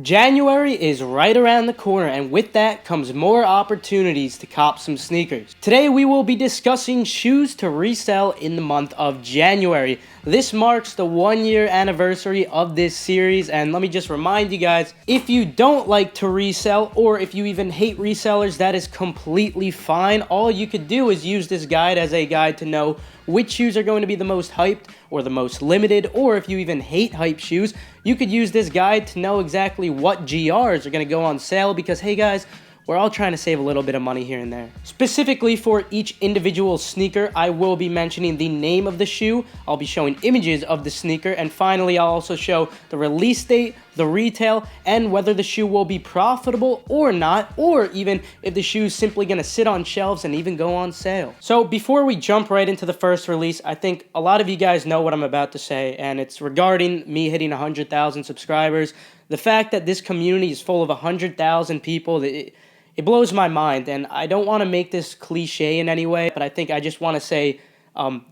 January is right around the corner, and with that comes more opportunities to cop some sneakers. Today we will be discussing shoes to resell in the month of January. This marks the 1-year anniversary of this series, and let me just remind you guys, if you don't like to resell, or if you even hate resellers, that is completely fine. All you could do is use this guide as a guide to know which shoes are going to be the most hyped or the most limited, or if you even hate hype shoes, you could use this guide to know exactly what GRs are going to go on sale, because hey guys, we're all trying to save a little bit of money here and there. Specifically for each individual sneaker, I will be mentioning the name of the shoe, I'll be showing images of the sneaker, and finally I'll also show the release date, the retail, and whether the shoe will be profitable or not, or even if the shoe is simply going to sit on shelves and even go on sale. So before we jump right into the first release, I think a lot of you guys know what I'm about to say, and it's regarding me hitting 100,000 subscribers. The fact that this community is full of 100,000 people, it blows my mind, and I don't want to make this cliche in any way, but I think I just want to say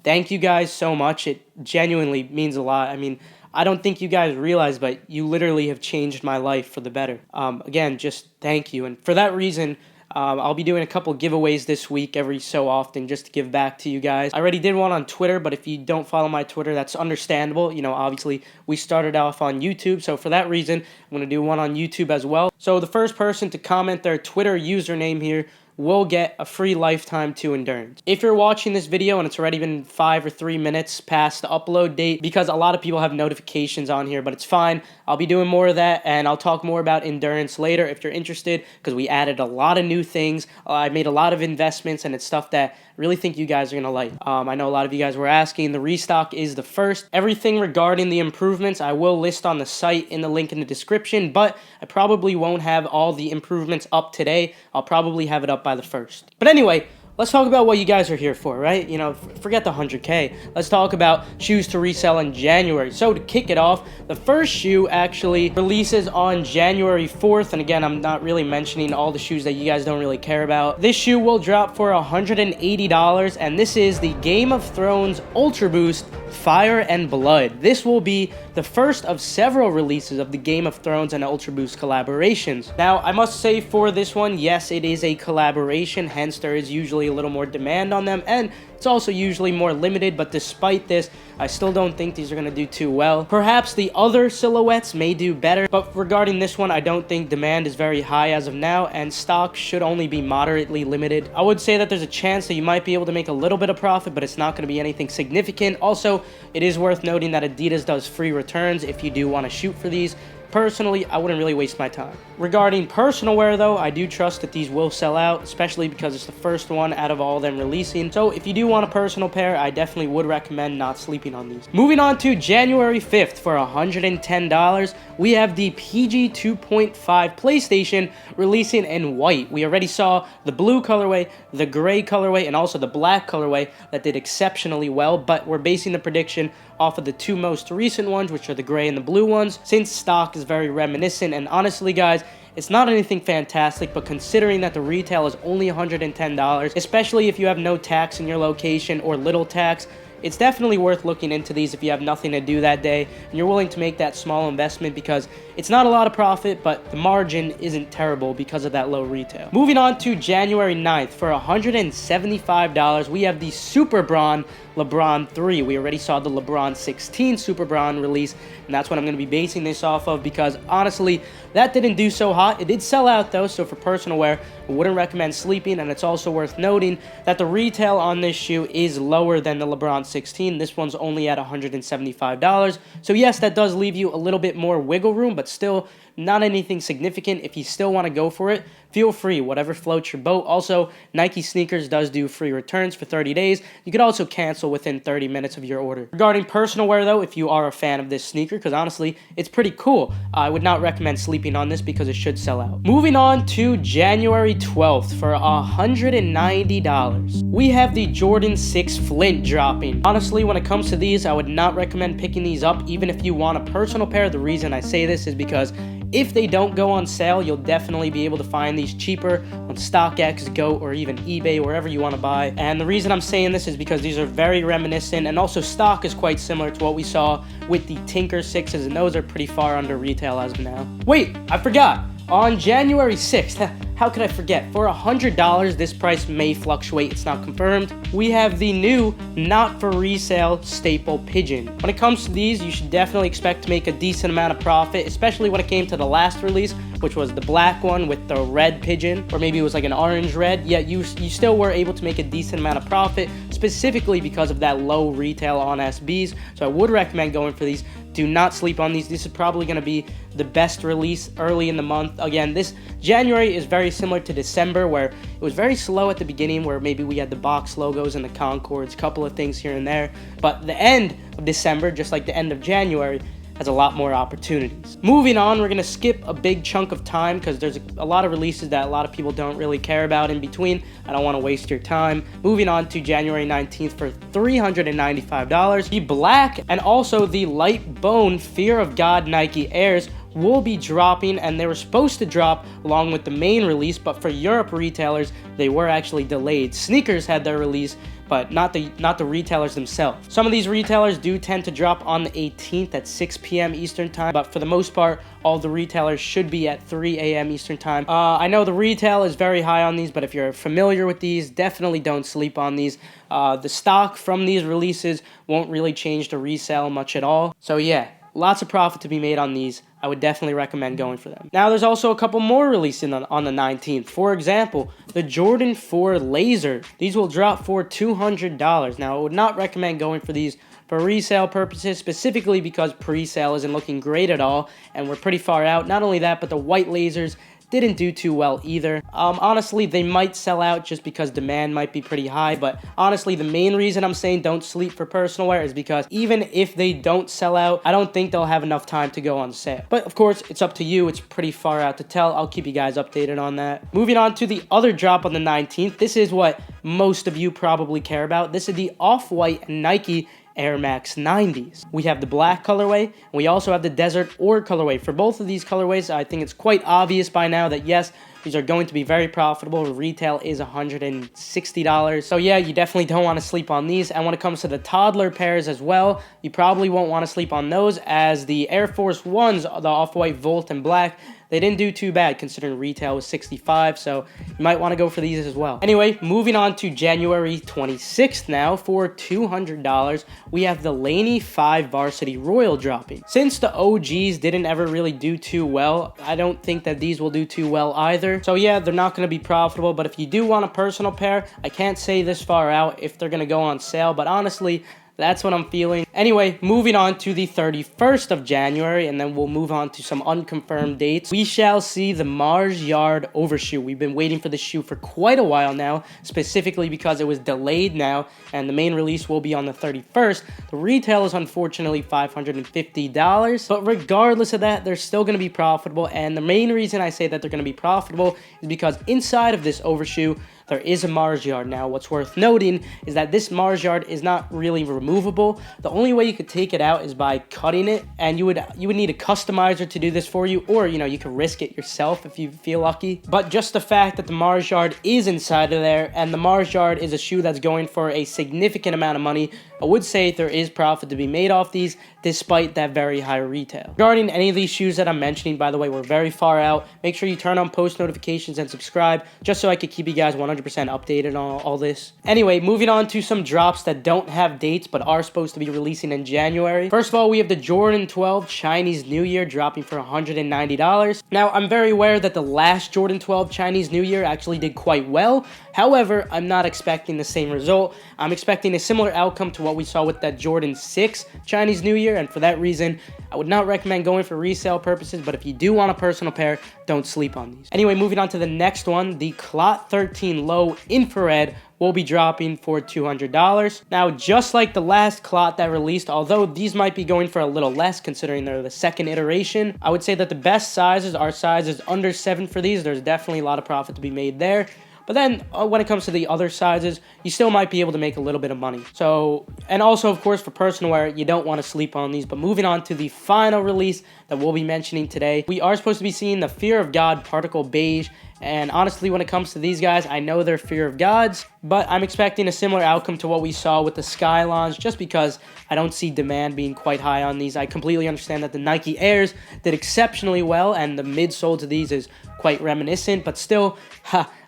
thank you guys so much. It genuinely means a lot. I mean, I don't think you guys realize, but you literally have changed my life for the better. Again, just thank you. And for that reason, I'll be doing a couple giveaways this week every so often just to give back to you guys. I already did one on Twitter, but if you don't follow my Twitter, that's understandable. You know, obviously, we started off on YouTube, so for that reason, I'm going to do one on YouTube as well. So the first person to comment their Twitter username here will get a free lifetime to Endurance. If you're watching this video and it's already been 5 or 3 minutes past the upload date, because a lot of people have notifications on here, but it's fine. I'll be doing more of that, and I'll talk more about Endurance later if you're interested, because we added a lot of new things. I made a lot of investments, and it's stuff that I really think you guys are going to like. I know a lot of you guys were asking. The restock is the first. Everything regarding the improvements I will list on the site in the link in the description, but I probably won't have all the improvements up today. I'll probably have it up by the first. But anyway, let's talk about what you guys are here for, right? You know, forget the 100K. Let's talk about shoes to resell in January. So to kick it off, the first shoe actually releases on January 4th. And again, I'm not really mentioning all the shoes that you guys don't really care about. This shoe will drop for $180, and this is the Game of Thrones Ultra Boost Fire and Blood. This will be the first of several releases of the Game of Thrones and Ultra Boost collaborations. Now, I must say for this one, yes, it is a collaboration, hence there is usually a little more demand on them, and it's also usually more limited, but despite this, I still don't think these are going to do too well. Perhaps the other silhouettes may do better, but regarding this one, I don't think demand is very high as of now, and stock should only be moderately limited. I would say that there's a chance that you might be able to make a little bit of profit, but it's not going to be anything significant. Also, it is worth noting that Adidas does free returns if you do want to shoot for these. Personally, I wouldn't really waste my time. Regarding personal wear though, I do trust that these will sell out, especially because it's the first one out of all of them releasing. So if you do want a personal pair, I definitely would recommend not sleeping on these. Moving on to January 5th for $110, we have the PG 2.5 PlayStation releasing in white. We already saw the blue colorway, the gray colorway, and also the black colorway that did exceptionally well, but we're basing the prediction off of the two most recent ones, which are the gray and the blue ones, since stock is very reminiscent. And honestly guys, it's not anything fantastic, but considering that the retail is only $110, especially if you have no tax in your location or little tax, it's definitely worth looking into these if you have nothing to do that day and you're willing to make that small investment, because it's not a lot of profit, but the margin isn't terrible because of that low retail. Moving on to January 9th for $175, we have the Super Braun LeBron 3. We already saw the LeBron 16 Super Braun release, and that's what I'm going to be basing this off of, because honestly, that didn't do so hot. It did sell out though, so for personal wear, I wouldn't recommend sleeping, and it's also worth noting that the retail on this shoe is lower than the LeBron 16. This one's only at $175. So yes, that does leave you a little bit more wiggle room, but still not anything significant. If you still want to go for it, feel free, whatever floats your boat. Also, Nike Sneakers does do free returns for 30 days. You could also cancel within 30 minutes of your order. Regarding personal wear though, if you are a fan of this sneaker, because honestly, it's pretty cool, I would not recommend sleeping on this because it should sell out. Moving on to January 12th for $190. We have the Jordan 6 Flint dropping. Honestly, when it comes to these, I would not recommend picking these up, even if you want a personal pair. The reason I say this is because if they don't go on sale, you'll definitely be able to find these cheaper on StockX, GOAT, or even eBay, wherever you want to buy. And the reason I'm saying this is because these are very reminiscent, and also stock is quite similar to what we saw with the Tinker 6s, and those are pretty far under retail as of now. Wait, I forgot. On January 6th, how could I forget? For $100, this price may fluctuate, it's not confirmed. We have the new Not For Resale staple pigeon. When it comes to these, you should definitely expect to make a decent amount of profit, especially when it came to the last release, which was the black one with the red pigeon, or maybe it was like an orange red. Yet you still were able to make a decent amount of profit, specifically because of that low retail on SBs. So I would recommend going for these. Do not sleep on these. This is probably going to be the best release early in the month. Again, this January is very similar to December, where it was very slow at the beginning, where maybe we had the box logos and the Concords, a couple of things here and there. But the end of December, just like the end of January, has a lot more opportunities. Moving on, we're going to skip a big chunk of time because there's a lot of releases that a lot of people don't really care about in between. I don't want to waste your time. Moving on to January 19th for $395. The black and also the light bone Fear of God Nike Airs will be dropping, and they were supposed to drop along with the main release, but for Europe retailers, they were actually delayed. Sneakers had their release, but not the retailers themselves. Some of these retailers do tend to drop on the 18th at 6 p.m. Eastern time, but for the most part, all the retailers should be at 3 a.m. Eastern time. I know the retail is very high on these, but if you're familiar with these, definitely don't sleep on these. The stock from these releases won't really change the resale much at all. So yeah, lots of profit to be made on these. I would definitely recommend going for them. Now, there's also a couple more releasing on the 19th. For example, the Jordan 4 Laser. These will drop for $200. Now, I would not recommend going for these for resale purposes, specifically because pre-sale isn't looking great at all, and we're pretty far out. Not only that, but the white lasers didn't do too well either. Honestly, they might sell out just because demand might be pretty high, but honestly, the main reason I'm saying don't sleep for personal wear is because even if they don't sell out, I don't think they'll have enough time to go on sale. But of course, it's up to you. It's pretty far out to tell. I'll keep you guys updated on that. Moving on to the other drop on the 19th. This is what most of you probably care about. This is the Off-White Nike Air Max 90s. We have the black colorway, and we also have the desert ore colorway. For both of these colorways, I think it's quite obvious by now that yes, these are going to be very profitable. Retail is $160. So yeah, you definitely don't want to sleep on these. And when it comes to the toddler pairs as well, you probably won't want to sleep on those, as the Air Force Ones, the Off-White Volt and black, they didn't do too bad considering retail was $65, so you might want to go for these as well. Anyway, moving on to January 26th now for $200, we have the Laney 5 Varsity Royal dropping. Since the OGs didn't ever really do too well, I don't think that these will do too well either. So yeah, they're not going to be profitable, but if you do want a personal pair, I can't say this far out if they're going to go on sale, but honestly, that's what I'm feeling. Anyway, moving on to the 31st of January, and then we'll move on to some unconfirmed dates. We shall see the Mars Yard Overshoe. We've been waiting for this shoe for quite a while now, specifically because it was delayed now, and the main release will be on the 31st. The retail is unfortunately $550, but regardless of that, they're still going to be profitable, and the main reason I say that they're going to be profitable is because inside of this Overshoe, there is a Mars Yard. Now, what's worth noting is that this Mars Yard is not really removable. The only way you could take it out is by cutting it, and you would need a customizer to do this for you, or you could risk it yourself if you feel lucky. But just the fact that the Mars Yard is inside of there, and the Mars Yard is a shoe that's going for a significant amount of money, I would say there is profit to be made off these, despite that very high retail. Regarding any of these shoes that I'm mentioning, by the way, we're very far out. Make sure you turn on post notifications and subscribe, just so I could keep you guys 100% updated on all this. Anyway, moving on to some drops that don't have dates, but are supposed to be releasing in January. First of all, we have the Jordan 12 Chinese New Year dropping for $190. Now, I'm very aware that the last Jordan 12 Chinese New Year actually did quite well. However, I'm not expecting the same result. I'm expecting a similar outcome to what we saw with that Jordan 6 Chinese New Year, and for that reason, I would not recommend going for resale purposes, but if you do want a personal pair, don't sleep on these. Anyway, moving on to the next one, the Clot 13 Low Infrared will be dropping for $200. Now, just like the last Clot that released, although these might be going for a little less considering they're the second iteration, I would say that the best sizes are sizes under 7 for these. There's definitely a lot of profit to be made there. But then when it comes to the other sizes, you still might be able to make a little bit of money. So, and also, of course, for personal wear, you don't want to sleep on these. But moving on to the final release that we'll be mentioning today, we are supposed to be seeing the Fear of God Particle Beige. And honestly, when it comes to these guys, I know they're Fear of Gods, but I'm expecting a similar outcome to what we saw with the Skylons, just because I don't see demand being quite high on these. I completely understand that the Nike Airs did exceptionally well, and the midsole to these is quite reminiscent, but still,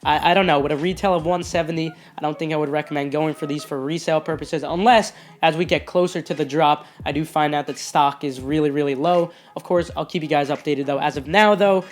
I don't know. With a retail of $170, I don't think I would recommend going for these for resale purposes, unless as we get closer to the drop, I do find out that stock is really, really low. Of course, I'll keep you guys updated though. As of now though,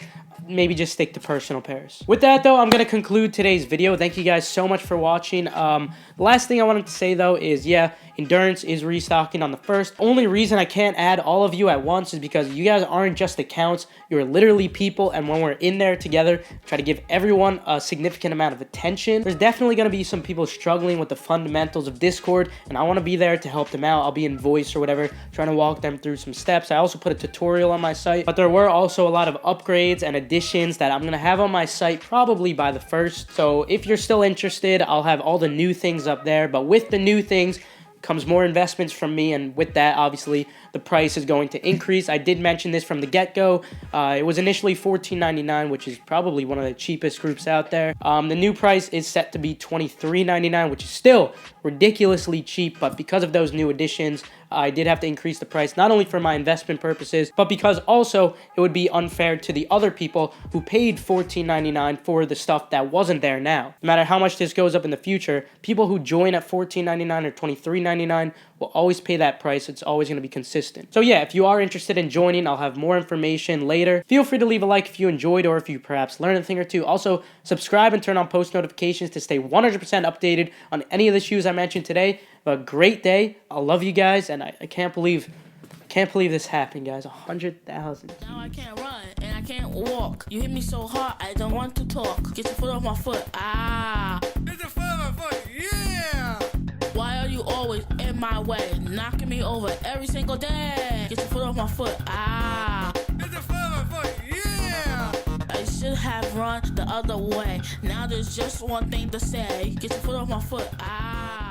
maybe just stick to personal pairs. With that though, I'm going to conclude today's video. Thank you guys so much for watching. The last thing I wanted to say though is, yeah, Endurance is restocking on the 1st. Only reason I can't add all of you at once is because you guys aren't just accounts. You're literally people, and when we're in there together, try to give everyone a significant amount of attention. There's definitely going to be some people struggling with the fundamentals of Discord, and I want to be there to help them out. I'll be in voice or whatever, trying to walk them through some steps. I also put a tutorial on my site, but there were also a lot of upgrades and additions that I'm going to have on my site probably by the 1st. So if you're still interested, I'll have all the new things up there, but with the new things comes more investments from me, and with that, obviously, the price is going to increase. I did mention this from the get-go. It was initially $14.99, which is probably one of the cheapest groups out there. The new price is set to be $23.99, which is still ridiculously cheap, but because of those new additions, I did have to increase the price, not only for my investment purposes, but because also it would be unfair to the other people who paid $14.99 for the stuff that wasn't there now. No matter how much this goes up in the future, people who join at $14.99 or $23.99 will always pay that price. It's always going to be consistent. So yeah, if you are interested in joining, I'll have more information later. Feel free to leave a like if you enjoyed or if you perhaps learned a thing or two. Also, subscribe and turn on post notifications to stay 100% updated on any of the shoes I mentioned today. Have a great day. I love you guys, and I can't believe this happened, guys. 100,000. Now I can't run and I can't walk. You hit me so hard, I don't want to talk. Get your foot off my foot. Ah. Get your foot off my foot. Yeah. Why are you always in my way, knocking me over every single day? Get your foot off my foot. Ah. Get your foot off my foot. Yeah. I should have run the other way. Now there's just one thing to say. Get your foot off my foot. Ah.